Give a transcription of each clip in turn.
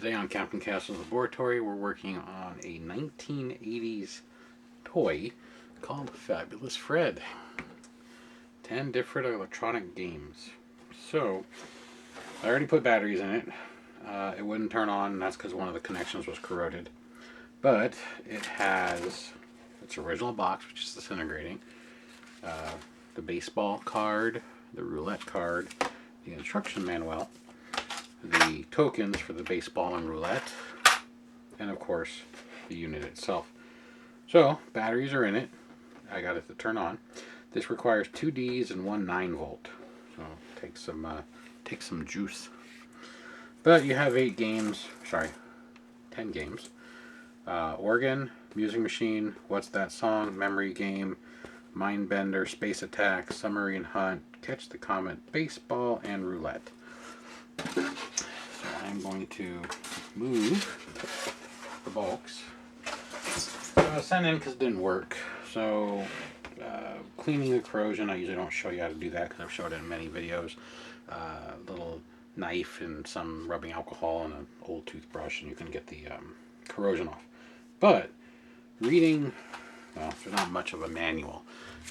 Today on Captain Castle's Laboratory, we're working on a 1980s toy called Fabulous Fred. 10 different electronic games. So, I already put batteries in it. It wouldn't turn on, and that's because one of the connections was corroded. But it has its original box, which is disintegrating, the baseball card, the roulette card, the instruction manual, the tokens for the baseball and roulette, and of course the unit itself. So batteries are in it. I got it to turn on. This requires 2 Ds and one 9-volt. So take some juice. But you have 10 games. Organ, Music Machine, What's That Song, Memory Game, Mindbender, Space Attack, Submarine Hunt, Catch the Comet, Baseball, and Roulette. So I'm going to move the bulks. I was sent in because it didn't work. So cleaning the corrosion, I usually don't show you how to do that because I've showed it in many videos. Little knife and some rubbing alcohol and an old toothbrush, and you can get the corrosion off. But reading, well, there's not much of a manual.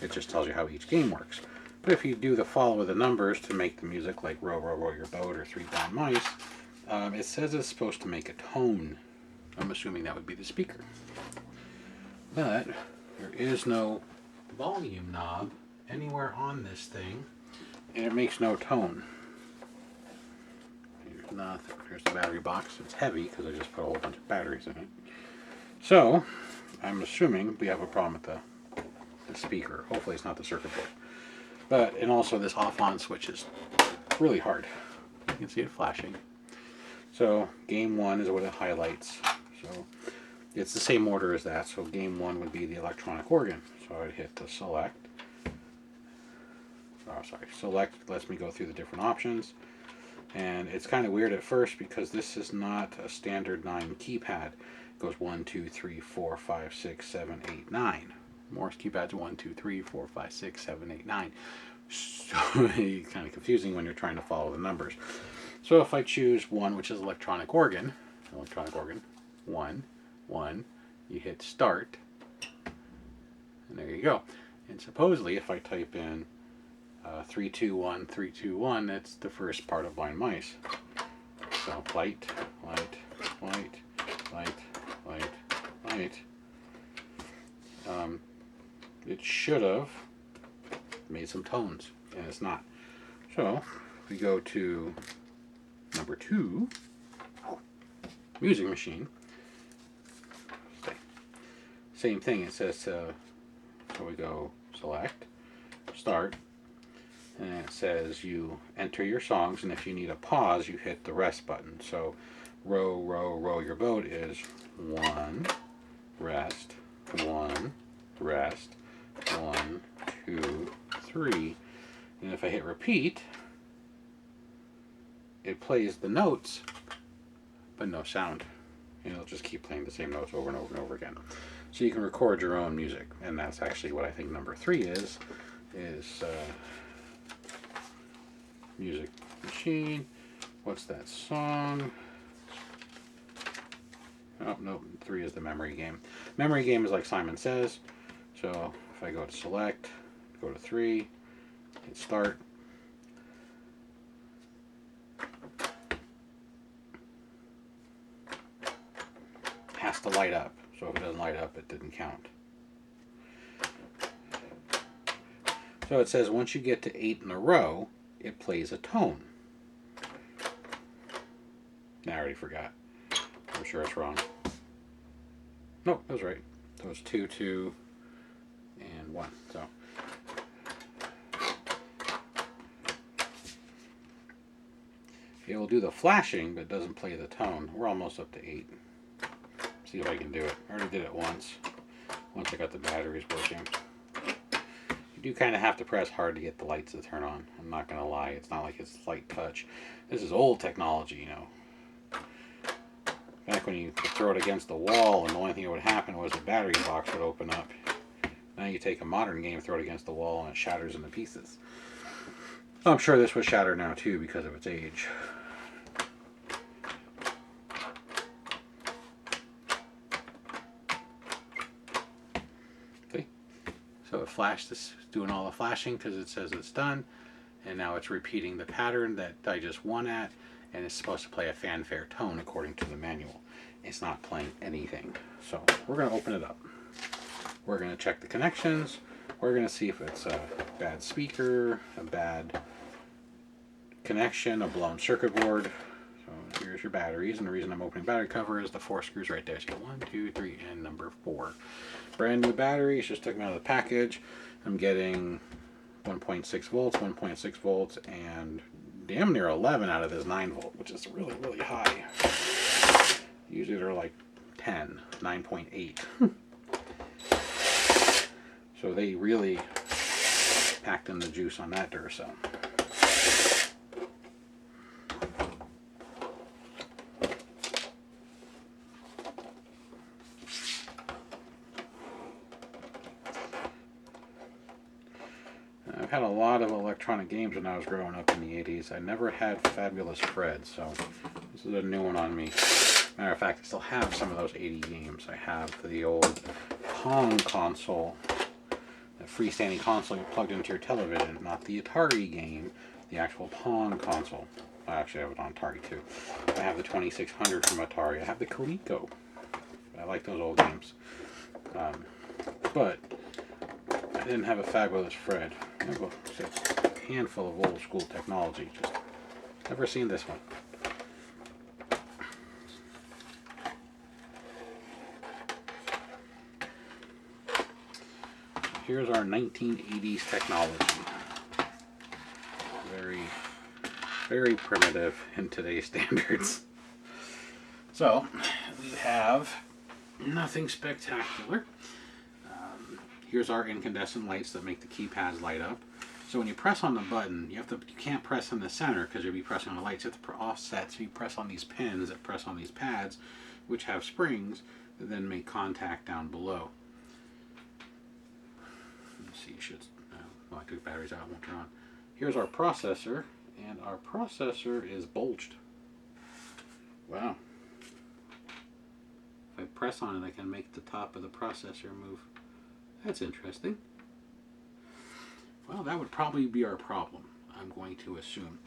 It just tells you how each game works. But if you do the follow the numbers to make the music, like Row, Row, Row Your Boat or Three Blind Mice, it says it's supposed to make a tone. I'm assuming that would be the speaker. But there is no volume knob anywhere on this thing, and it makes no tone. There's nothing. Here's the battery box. It's heavy because I just put a whole bunch of batteries in it. So I'm assuming we have a problem with the speaker. Hopefully it's not the circuit board. And also this off-on switch is really hard. You can see it flashing. So game 1 is what it highlights. So it's the same order as that. So game 1 would be the electronic organ. So I'd hit the select. Select lets me go through the different options. And it's kind of weird at first because this is not a standard 9 keypad. It goes 1, 2, 3, 4, 5, 6, 7, 8, 9. Morse keypads 1, 2, 3, 4, 5, 6, 7, 8, 9. So it's kind of confusing when you're trying to follow the numbers. So if I choose 1, which is electronic organ, 1, 1, you hit start, and there you go. And supposedly if I type in 3, 2, 1, 3, 2, 1, that's the first part of Blind Mice. So light, light, light, light, light, light. It should have made some tones, and it's not. So if we go to number 2, Music Machine. Same thing. It says so we go select, start, and it says you enter your songs, and if you need a pause, you hit the rest button. So row, row, row your boat is 1, rest, 1, rest, 1, 2, 3, and if I hit repeat, it plays the notes but no sound, and it'll just keep playing the same notes over and over and over again. So you can record your own music, and that's actually what I think number 3 is Music Machine. What's That Song? Oh, no, 3 is the Memory Game. Memory Game is like Simon Says. So if I go to select, go to 3, hit start. It has to light up. So if it doesn't light up, it didn't count. So it says once you get to 8 in a row, it plays a tone. Now I already forgot. I'm sure it's wrong. No, that was right. So it's 2, 2, and 1. So it will do the flashing, but it doesn't play the tone. We're almost up to 8. See if I can do it. I already did it once I got the batteries working. You do kind of have to press hard to get the lights to turn on. I'm not going to lie. It's not like it's light touch. This is old technology, you know. Back when you could throw it against the wall and the only thing that would happen was the battery box would open up. Now you take a modern game, throw it against the wall, and it shatters into pieces. I'm sure this would shatter now too because of its age. So it flashed this, doing all the flashing because it says it's done, and now it's repeating the pattern that I just won at, and it's supposed to play a fanfare tone according to the manual. It's not playing anything. So we're going to open it up. We're going to check the connections. We're going to see if it's a bad speaker, a bad connection, a blown circuit board. So here's your batteries, and the reason I'm opening battery cover is the 4 screws right there. So you got 1, 2, 3, and number 4. Brand new batteries, just took them out of the package. I'm getting 1.6 volts, 1.6 volts, and damn near 11 out of this 9 volt, which is really, really high. Usually they're like 10, 9.8. So they really packed in the juice on that Duracell. I've had a lot of electronic games when I was growing up in the 80s. I never had Fabulous Fred, so this is a new one on me. Matter of fact, I still have some of those 80 games. I have the old Pong console, the freestanding console you plugged into your television, not the Atari game, the actual Pong console. I actually have it on Atari too. I have the 2600 from Atari. I have the Coleco. I like those old games. But I didn't have a Fabulous Fred. I have a handful of old school technology. Just never seen this one. Here's our 1980s technology. Very, very primitive in today's standards. So, we have nothing spectacular. Here's our incandescent lights that make the keypads light up. So when you press on the button, you can't press in the center because you'll be pressing on the lights. You have to offset, so you press on these pins that press on these pads, which have springs that then make contact down below. Let's see, you should. Well, I took batteries out, it won't turn on. Here's our processor, and our processor is bulged. Wow. If I press on it, I can make the top of the processor move. That's interesting. Well, that would probably be our problem, I'm going to assume.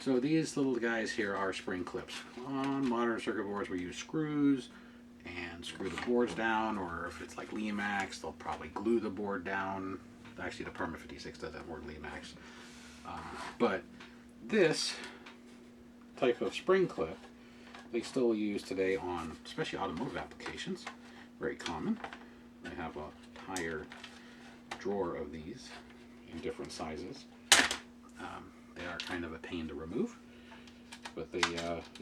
So these little guys here are spring clips. On modern circuit boards, we use screws and screw the boards down, or if it's like Limax, they'll probably glue the board down. Actually, the Perma 56 does that word Limax. But this type of spring clip, they still use today on, especially automotive applications. Very common. They have a tire drawer of these in different sizes. They are kind of a pain to remove, but they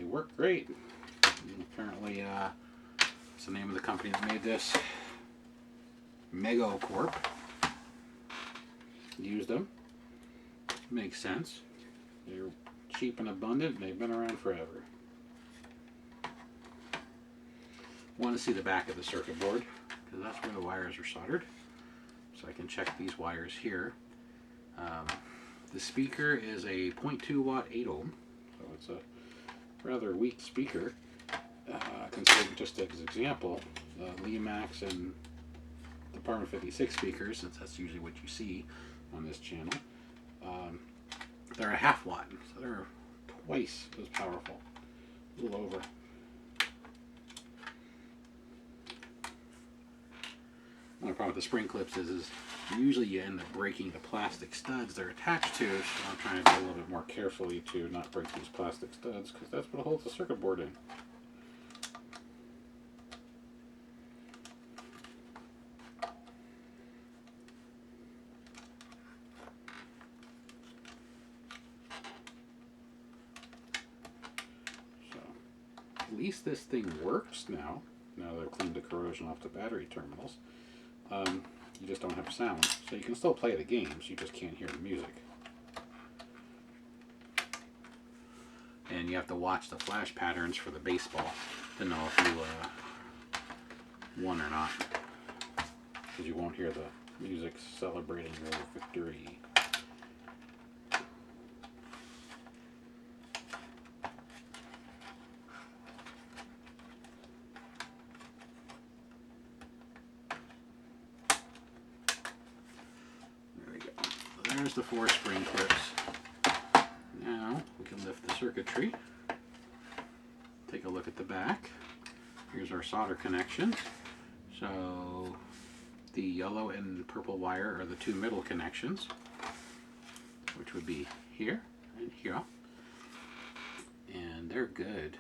work great. And apparently, what's the name of the company that made this? Megacorp used them. Makes sense. They're cheap and abundant, and they've been around forever. Want to see the back of the circuit board, because that's where the wires are soldered. So I can check these wires here. The speaker is a 0.2 watt 8 ohm, so it's a rather weak speaker. Considering, just as an example, the Limax and the Perma 56 speakers, since that's usually what you see on this channel, they're a half watt, so they're twice as powerful, a little over. The problem with the spring clips is usually you end up breaking the plastic studs they're attached to, so I'm trying to do a little bit more carefully to not break these plastic studs, because that's what holds the circuit board in. So, at least this thing works now. Now they've cleaned the corrosion off the battery terminals. You just don't have sound, so you can still play the games, you just can't hear the music. And you have to watch the flash patterns for the baseball to know if you won or not, because you won't hear the music celebrating your victory. the 4 spring clips. Now we can lift the circuitry. Take a look at the back. Here's our solder connections. So the yellow and purple wire are the 2 middle connections, which would be here and here. And they're good.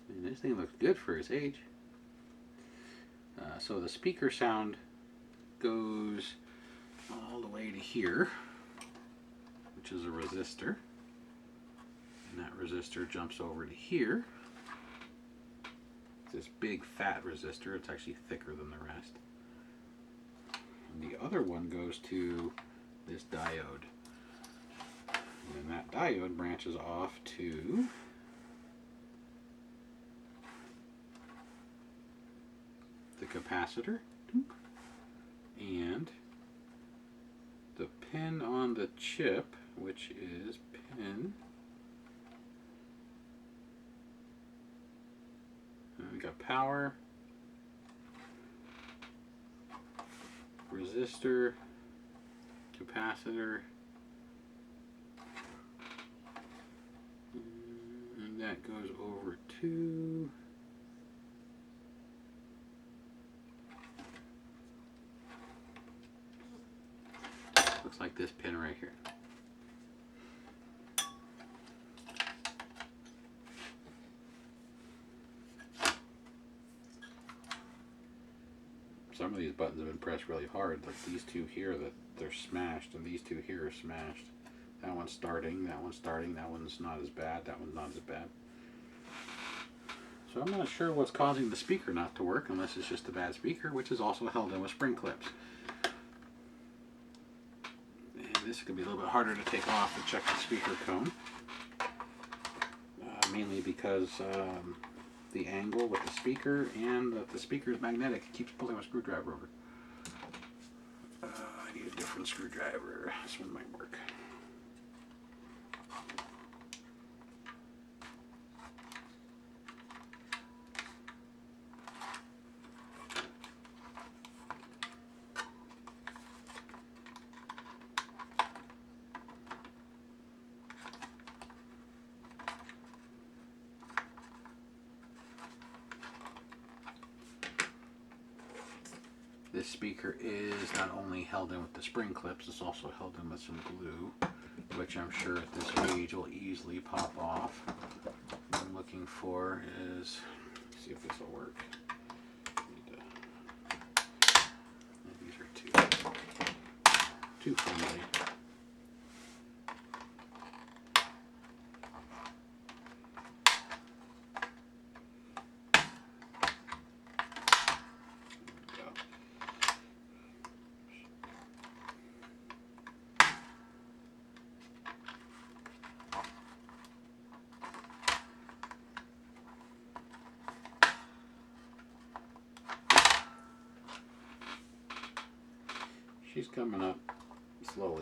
And this thing looks good for its age. So the speaker sound goes all the way to here, which is a resistor. And that resistor jumps over to here. It's this big fat resistor. It's actually thicker than the rest. And the other one goes to this diode. And that diode branches off to the capacitor and the pin on the chip, which is pin. And we got power, resistor, capacitor, and that goes over to looks like this pin right here. Some of these buttons have been pressed really hard, like these 2 here, that they're smashed, and these 2 here are smashed. That one's starting, that one's starting, that one's not as bad, that one's not as bad. So I'm not sure what's causing the speaker not to work, unless it's just a bad speaker, which is also held in with spring clips. And this could be a little bit harder to take off to check the speaker cone. Mainly because the angle with the speaker and the speaker is magnetic. It keeps pulling my screwdriver over. I need a different screwdriver. This one might work. This speaker is not only held in with the spring clips, it's also held in with some glue, which I'm sure at this age will easily pop off. What I'm looking for is, let's see if this will work. These are too friendly. She's coming up slowly.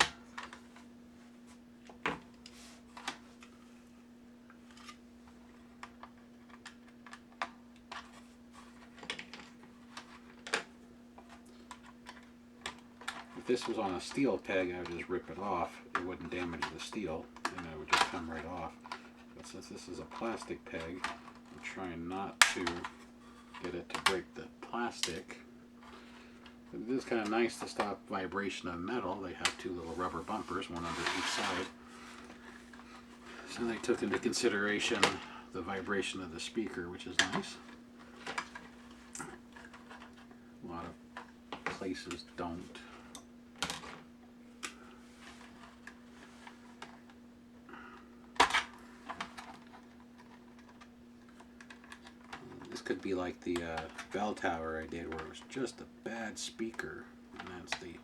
If this was on a steel peg, I would just rip it off. It wouldn't damage the steel, and it would just come right off. But since this is a plastic peg, I'm trying not to get it to break the plastic. But it is kind of nice to stop vibration of metal. They have 2 little rubber bumpers, one under each side. So they took into consideration the vibration of the speaker, which is nice. A lot of places don't. Could be like the bell tower I did, where it was just a bad speaker, and that's the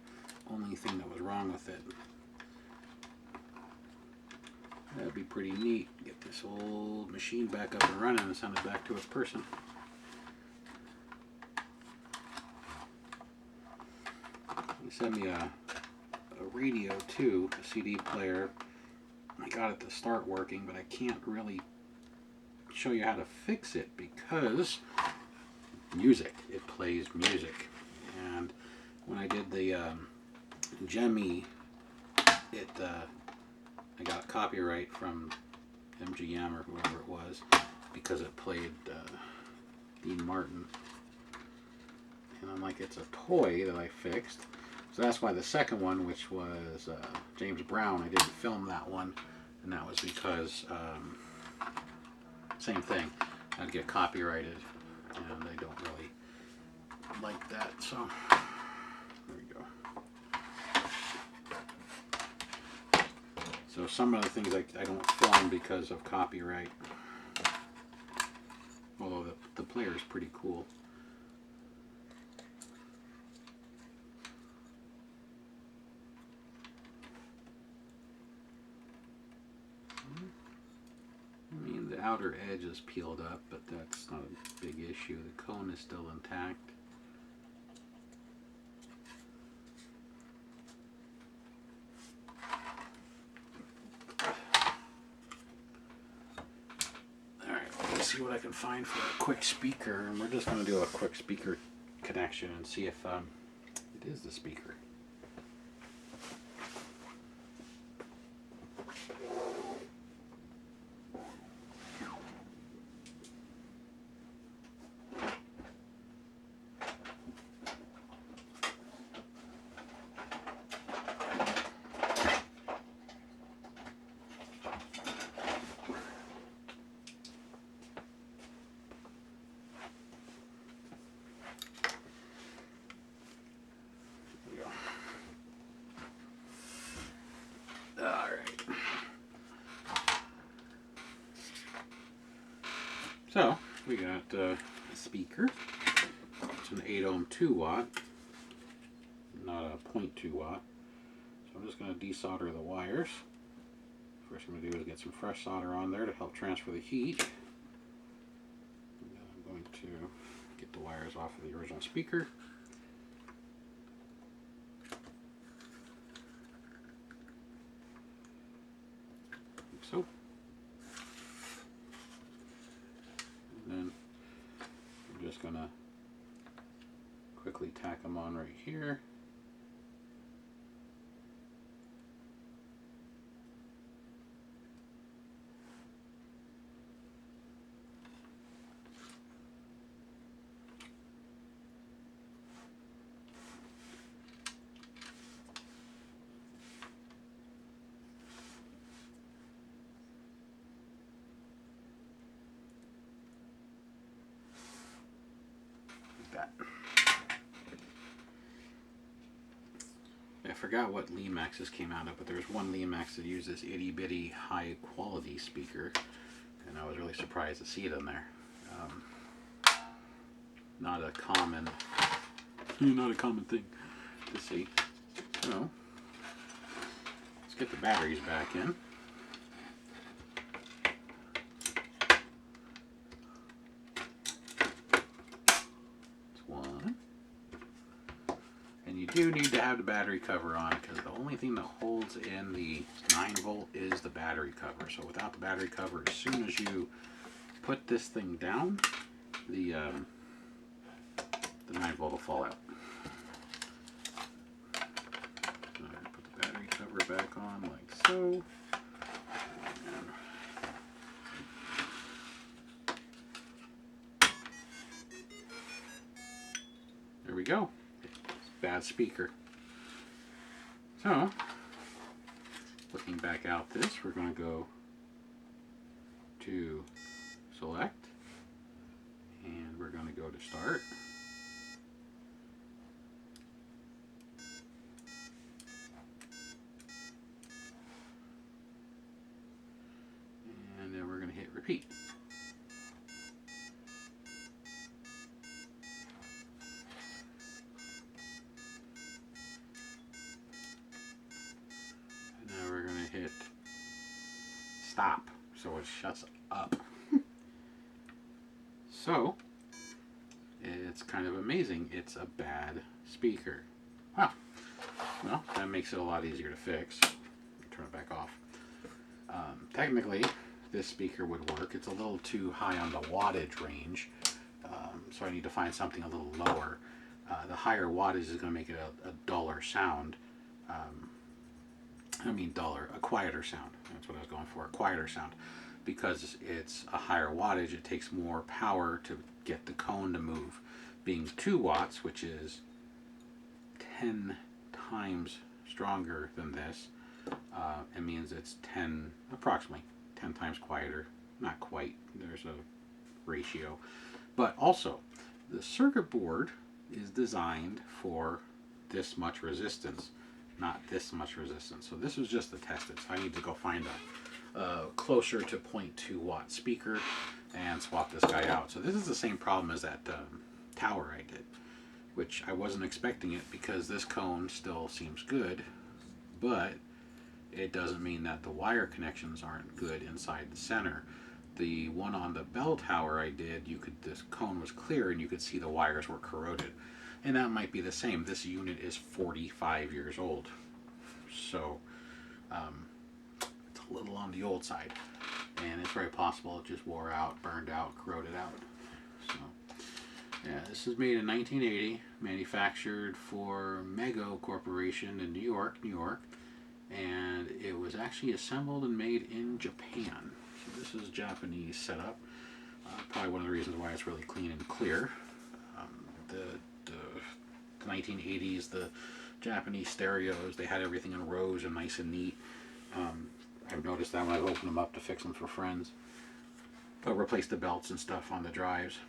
only thing that was wrong with it. That'd be pretty neat. Get this old machine back up and running and send it back to its person. They sent me a radio too, a CD player. I got it to start working, but I can't really show you how to fix it because music, it plays music, and when I did the Jemmy, I got copyright from MGM or whoever it was because it played Dean Martin. And I'm like, it's a toy that I fixed. So that's why the second one, which was James Brown, I didn't film that one. And that was because, same thing, I'd get copyrighted. And they don't really like that. So, there we go. So some of the things I don't film because of copyright. Although the player is pretty cool. I mean, the outer edge is peeled up, but that's not a big issue. The cone is still intact. See what I can find for a quick speaker, and we're just going to do a quick speaker connection and see if it is the speaker. So, we got a speaker. It's an 8 ohm 2 watt, not a 0.2 watt. So I'm just going to desolder the wires. First I'm going to do is get some fresh solder on there to help transfer the heat. And then I'm going to get the wires off of the original speaker. Like so. And then I'm just going to quickly tack them on right here. That. I forgot what Lemaxes came out of, but there's one Lemax that used this itty bitty high quality speaker, and I was really surprised to see it in there. Not a common thing to see. So let's get the batteries back in. You do need to have the battery cover on because the only thing that holds in the 9-volt is the battery cover. So without the battery cover, as soon as you put this thing down, the 9-volt will fall out. So I put the battery cover back on like so. There we go. Bad speaker. So, looking back out this, we're going to go to select, and we're going to go to start. And then we're going to hit repeat. Hit stop, so it shuts up. So it's kind of amazing. It's a bad speaker. Wow. Well, that makes it a lot easier to fix. Turn it back off. Technically, this speaker would work. It's a little too high on the wattage range, so I need to find something a little lower. The higher wattage is going to make it a duller sound. I mean duller, a quieter sound. That's what I was going for, a quieter sound. Because it's a higher wattage, it takes more power to get the cone to move. Being 2 watts, which is 10 times stronger than this, it means it's approximately 10 times quieter. Not quite, there's a ratio. But also, the circuit board is designed for this much resistance, not this much resistance. So this was just to test it. So I need to go find a closer to 0.2 watt speaker and swap this guy out. So this is the same problem as that tower I did, which I wasn't expecting it because this cone still seems good, but it doesn't mean that the wire connections aren't good inside the center. The one on the bell tower I did, this cone was clear and you could see the wires were corroded. And that might be the same. This unit is 45 years old. So it's a little on the old side. And it's very possible it just wore out, burned out, corroded out. So yeah, this is made in 1980, manufactured for Mego Corporation in New York. And it was actually assembled and made in Japan. So this is Japanese setup. Probably one of the reasons why it's really clean and clear. The 1980s, the Japanese stereos, they had everything in rows and nice and neat. I've noticed that when I've opened them up to fix them for friends. But replace the belts and stuff on the drives.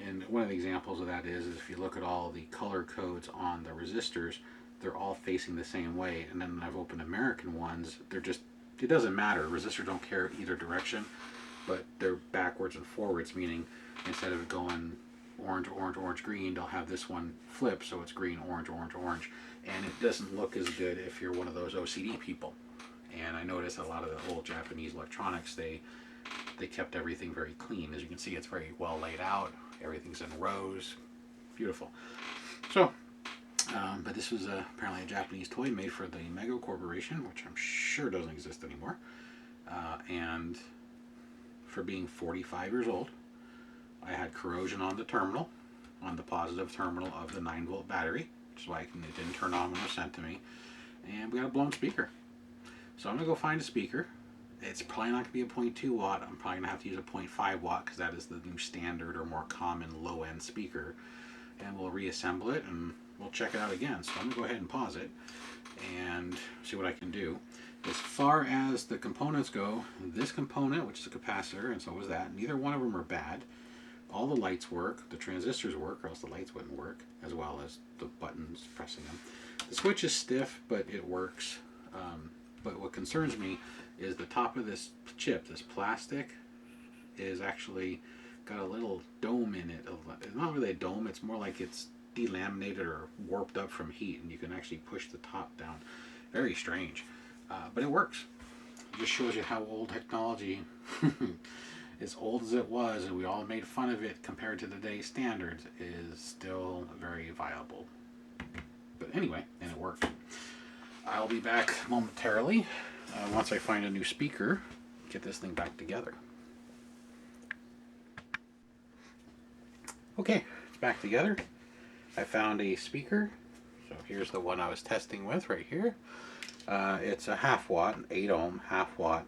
And one of the examples of that is if you look at all the color codes on the resistors, they're all facing the same way. And then when I've opened American ones, it doesn't matter. Resistors don't care either direction, but they're backwards and forwards, meaning instead of it going orange, orange, orange, green, they'll have this one flip so it's green, orange, orange, orange. And it doesn't look as good if you're one of those OCD people. And I noticed a lot of the old Japanese electronics, they kept everything very clean. As you can see, it's very well laid out. Everything's in rows. Beautiful. So, but this was apparently a Japanese toy made for the Mego Corporation, which I'm sure doesn't exist anymore. And for being 45 years old, I had corrosion on the terminal, on the positive terminal of the 9-volt battery, which is why it didn't turn on when it was sent to me. And we got a blown speaker. So I'm going to go find a speaker. It's probably not going to be a 0.2 watt. I'm probably going to have to use a 0.5 watt because that is the new standard or more common low-end speaker. And we'll reassemble it and we'll check it out again. So I'm going to go ahead and pause it and see what I can do. As far as the components go, this component, which is a capacitor, and so was that, neither one of them are bad. All the lights work, the transistors work, or else the lights wouldn't work, as well as the buttons pressing them. The switch is stiff, but it works. But what concerns me is the top of this chip, this plastic, is actually got a little dome in it. It's not really a dome, it's more like it's delaminated or warped up from heat, and you can actually push the top down. Very strange, but it works. It just shows you how old technology, as old as it was, and we all made fun of it compared to today's standards, is still very viable. But anyway, and it worked. I'll be back momentarily once I find a new speaker, get this thing back together. Okay, it's back together. I found a speaker. So here's the one I was testing with right here. It's a 1/2 watt, 8 ohm, 1/2 watt.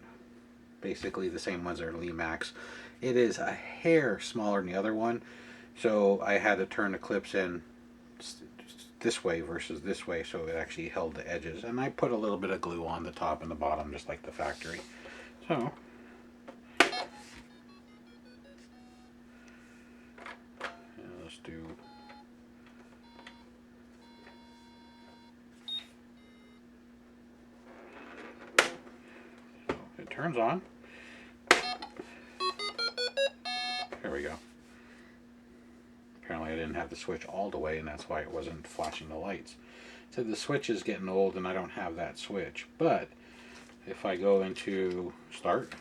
Basically the same ones are Lee Max. It is a hair smaller than the other one, so I had to turn the clips in this way versus this way so it actually held the edges. And I put a little bit of glue on the top and the bottom just like the factory. So let's do it turns on. There we go. Apparently I didn't have the switch all the way, and that's why it wasn't flashing the lights. So the switch is getting old and I don't have that switch. But if I go into start,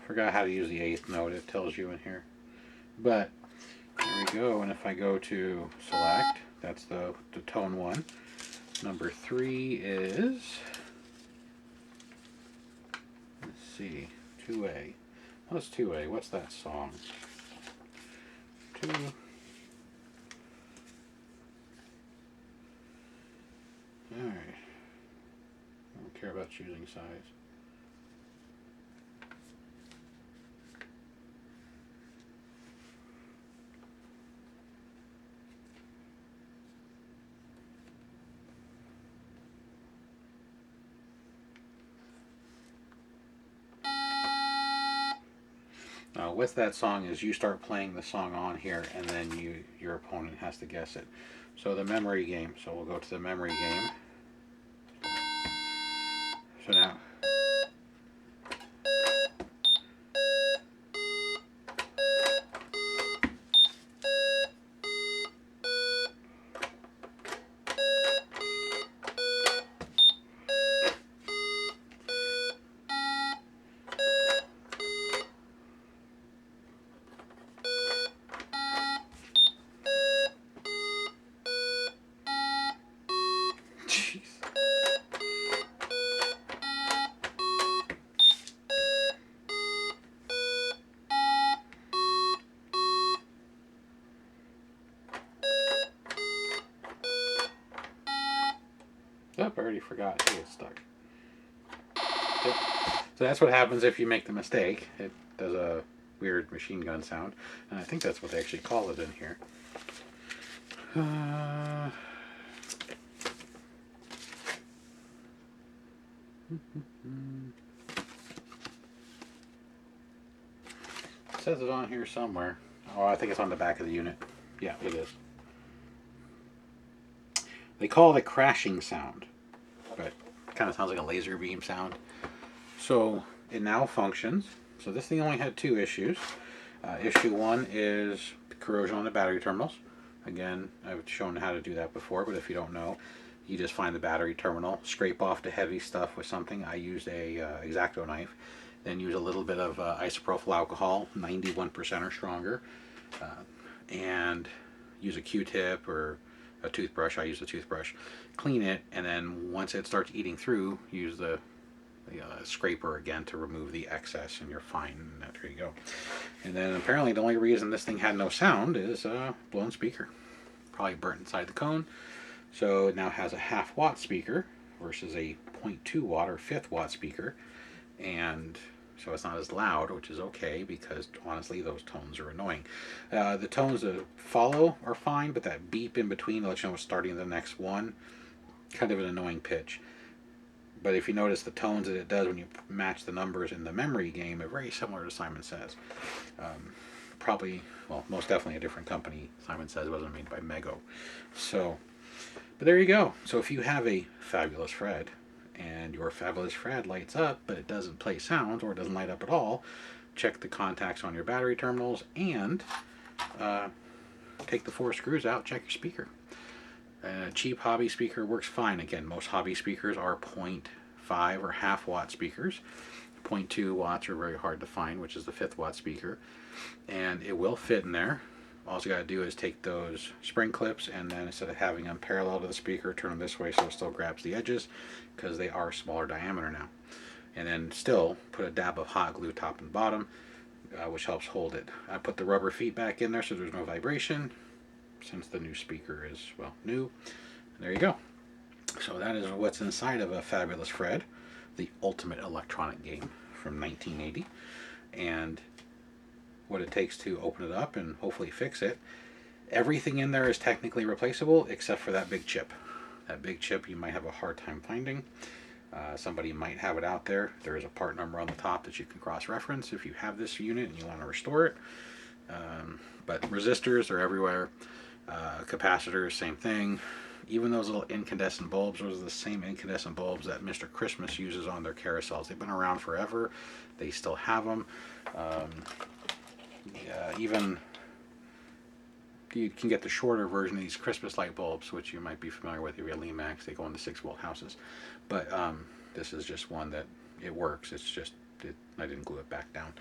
forgot how to use the 8th note, it tells you in here. But there we go, and if I go to select, that's the tone 1. Number 3 is see. 2A. What's 2A? What's that song? 2. Alright. I don't care about choosing size. With that song is you start playing the song on here, and then your opponent has to guess it. So the memory game. So we'll go to the memory game. So now. Oh, I already forgot. It gets stuck. Yep. So that's what happens if you make the mistake. It does a weird machine gun sound. And I think that's what they actually call it in here. It says it on here somewhere. Oh, I think it's on the back of the unit. Yeah, it is. They call it a crashing sound, but it kind of sounds like a laser beam sound. So it now functions. So this thing only had 2 issues. Issue 1 is corrosion on the battery terminals. Again, I've shown how to do that before, but if you don't know, you just find the battery terminal, scrape off the heavy stuff with something. I used a X-Acto knife, then use a little bit of isopropyl alcohol, 91% or stronger, and use a Q-tip or a toothbrush. I use a toothbrush, clean it, and then once it starts eating through, use the scraper again to remove the excess, and you're fine. There you go. And then apparently the only reason this thing had no sound is blown speaker, probably burnt inside the cone. So it now has a 1/2 watt speaker versus a 0.2 watt or 1/5 watt speaker, and so it's not as loud, which is okay, because honestly those tones are annoying. The tones that follow are fine, but that beep in between to let you know it's starting the next one, kind of an annoying pitch. But if you notice the tones that it does when you match the numbers in the memory game are very similar to Simon Says. Probably, well, most definitely a different company. Simon Says wasn't made by Mego. So, but there you go. So if you have a Fabulous Fred, and your Fabulous Fred lights up, but it doesn't play sounds or it doesn't light up at all, check the contacts on your battery terminals, and take the 4 screws out, check your speaker. A cheap hobby speaker works fine. Again, most hobby speakers are 0.5 or 1/2 watt speakers. 0.2 watts are very hard to find, which is the 1/5 watt speaker. And it will fit in there. All you got to do is take those spring clips, and then instead of having them parallel to the speaker, turn them this way so it still grabs the edges, because they are smaller diameter now. And then still put a dab of hot glue top and bottom, which helps hold it. I put the rubber feet back in there so there's no vibration, since the new speaker is, well, new. And there you go. So that is what's inside of a Fabulous Fred, the ultimate electronic game from 1980, and what it takes to open it up and hopefully fix it. Everything in there is technically replaceable except for that big chip. That big chip you might have a hard time finding. Somebody might have it out there. There is a part number on the top that you can cross-reference if you have this unit and you want to restore it. But resistors are everywhere. Capacitors, same thing. Even those little incandescent bulbs, those are the same incandescent bulbs that Mr. Christmas uses on their carousels. They've been around forever. They still have them. Even you can get the shorter version of these Christmas light bulbs, which you might be familiar with if you have Lemax. They go into 6-volt houses. But this is just one that it works. It's just I didn't glue it back down.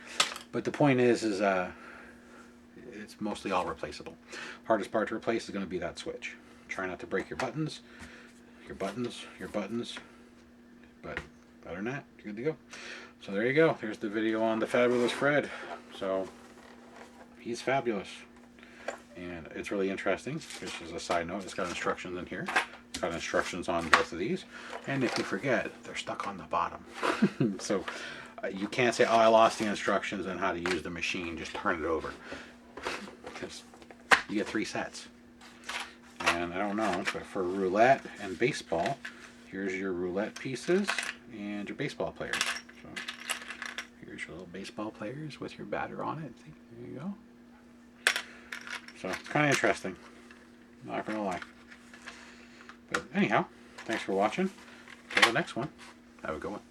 But the point is it's mostly all replaceable. Hardest part to replace is going to be that switch. Try not to break your buttons. But other than that, you're good to go. So there you go. There's the video on the Fabulous Fred. So he's fabulous. And it's really interesting. Just as a side note, it's got instructions in here. It's got instructions on both of these. And if you forget, they're stuck on the bottom. So you can't say, oh, I lost the instructions on how to use the machine. Just turn it over. Because you get 3 sets. And I don't know, but for roulette and baseball, here's your roulette pieces and your baseball players. So here's your little baseball players with your batter on it. There you go. So it's kind of interesting. Not gonna lie. But anyhow, thanks for watching. Till the next one. Have a good one.